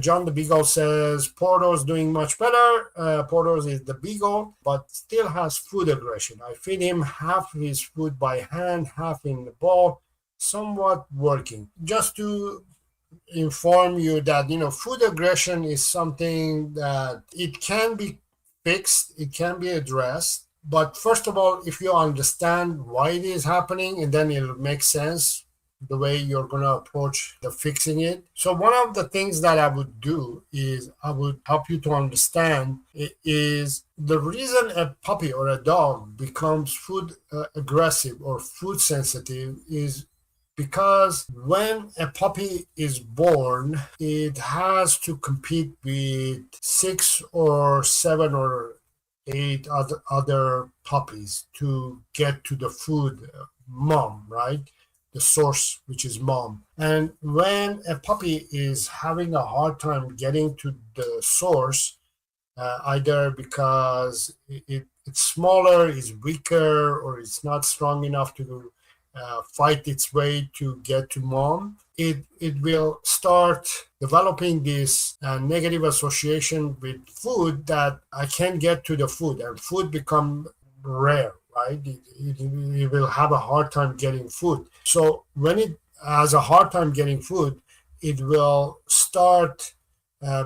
John the Beagle says Porto's doing much better. Porto's is the Beagle, but still has food aggression. I feed him half his food by hand, half in the bowl, somewhat working. Just to inform you that, food aggression is something that it can be fixed, it can be addressed. But first of all, if you understand why it is happening, and then it'll make sense the way you're going to approach the fixing it. So one of the things that I would do is I would help you to understand is the reason a puppy or a dog becomes food aggressive or food sensitive is because when a puppy is born, it has to compete with 6 or 7 or 8 other puppies to get to the food mom, right? The source, which is mom. And when a puppy is having a hard time getting to the source, either because it's smaller, is weaker, or it's not strong enough to fight its way to get to mom, it will start developing this negative association with food that I can't get to the food, and food become rare, right? It will have a hard time getting food. So when it has a hard time getting food, it will start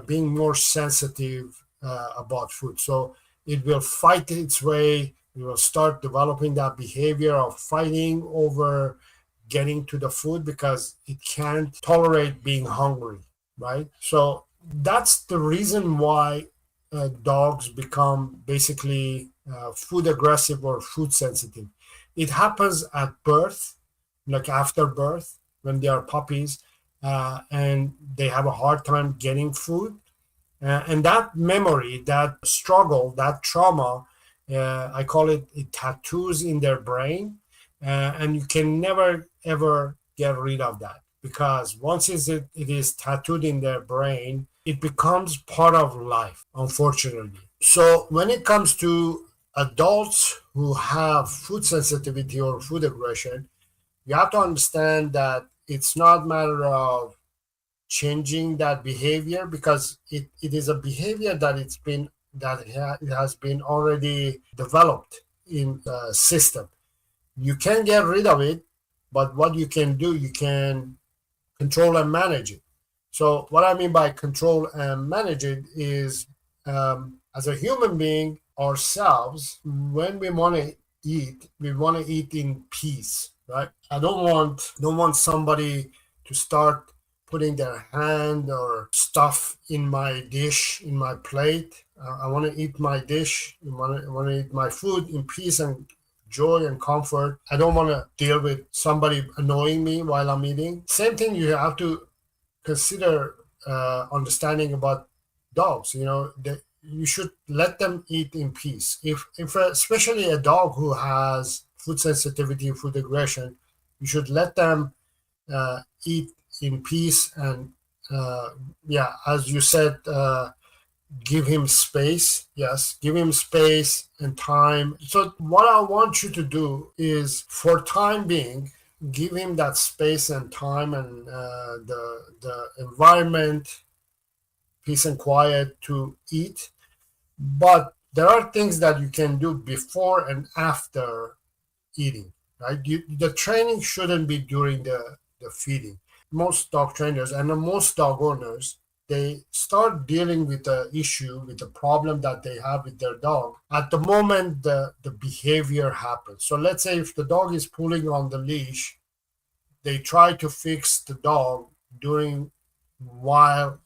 being more sensitive about food. So it will fight its way. It will start developing that behavior of fighting over getting to the food because it can't tolerate being hungry, right? So that's the reason why dogs become basically food aggressive or food sensitive. It happens at birth, like after birth, when they are puppies, and they have a hard time getting food. And that memory, that struggle, that trauma, I call it tattoos in their brain. And you can never, ever get rid of that because once it is tattooed in their brain, it becomes part of life, unfortunately. So when it comes to adults who have food sensitivity or food aggression, you have to understand that it's not a matter of changing that behavior because it is a behavior that it has been already developed in the system. You can get rid of it, but what you can do, you can control and manage it. So what I mean by control and manage it is, as a human being ourselves, when we want to eat, we want to eat in peace, right? I don't want somebody to start putting their hand or stuff in my dish, in my plate. I want to eat my dish. I want to eat my food in peace and joy and comfort. I don't want to deal with somebody annoying me while I'm eating. Same thing you have to consider understanding about dogs. You should let them eat in peace. If especially a dog who has food sensitivity, food aggression, you should let them eat in peace and as you said, give him space. Yes, give him space and time. So what I want you to do is, for time being, give him that space and time and the environment, peace and quiet to eat. But there are things that you can do before and after eating, right? The training shouldn't be during the feeding. Most dog trainers and most dog owners, they start dealing with the issue, with the problem that they have with their dog at the moment the behavior happens. So let's say if the dog is pulling on the leash, they try to fix the dog while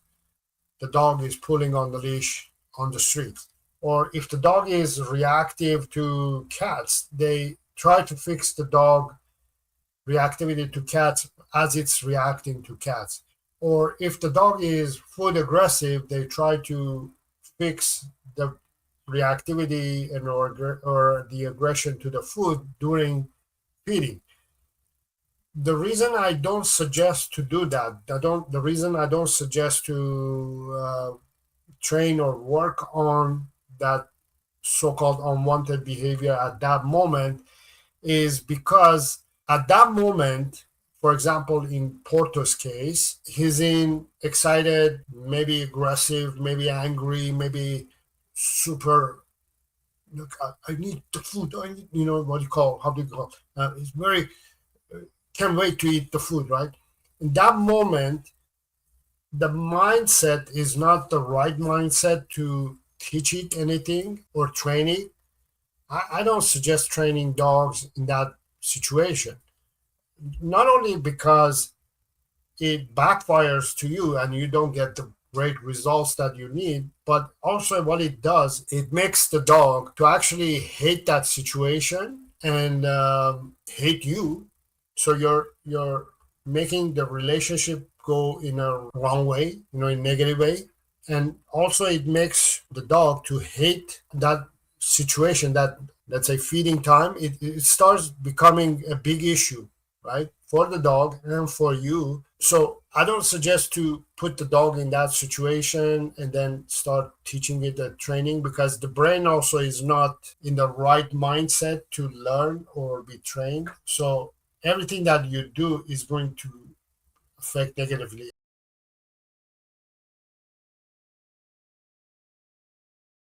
the dog is pulling on the leash on the street. Or if the dog is reactive to cats, they try to fix the dog reactivity to cats as it's reacting to cats. Or if the dog is food aggressive, they try to fix the reactivity and or the aggression to the food during feeding. The reason I don't suggest to do that, the reason I don't suggest to train or work on that so-called unwanted behavior at that moment is because at that moment, For example, in Porto's case, he's in excited, maybe aggressive, maybe angry, maybe super. Look, I need the food. I need, what do you call? How do you call? It's very can't wait to eat the food, right? In that moment, the mindset is not the right mindset to teach it anything or train it. I don't suggest training dogs in that situation. Not only because it backfires to you and you don't get the great results that you need, but also what it does, it makes the dog to actually hate that situation and hate you. So you're making the relationship go in a wrong way, in a negative way. And also it makes the dog to hate that situation, that, let's say, feeding time. It starts becoming a big issue, right, for the dog and for you. So I don't suggest to put the dog in that situation and then start teaching it the training, because the brain also is not in the right mindset to learn or be trained. So everything that you do is going to affect negatively.